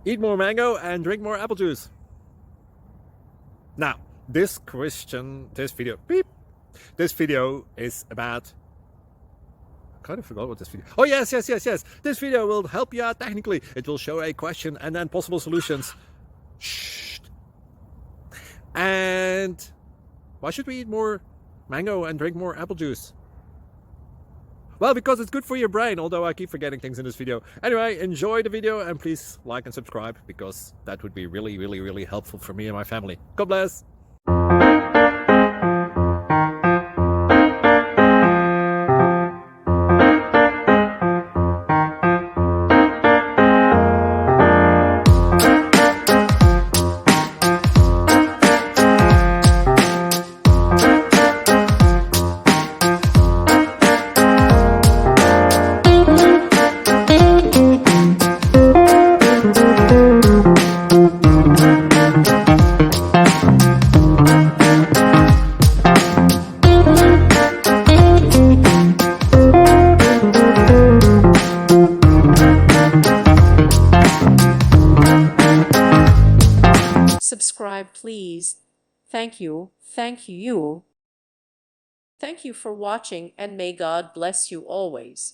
Eat more mango and drink more apple juice. Now, this video is about, I kind of forgot what this video. Oh, yes. This video will help you out technically. It will show a question and then possible solutions. Shh. And why should we eat more mango and drink more apple juice? Well, because it's good for your brain, although I keep forgetting things in this video. Anyway, enjoy the video and please like and subscribe, because that would be really helpful for me and my family. God bless! Subscribe, please. Thank you. Thank you. Thank you for watching, and may God bless you always.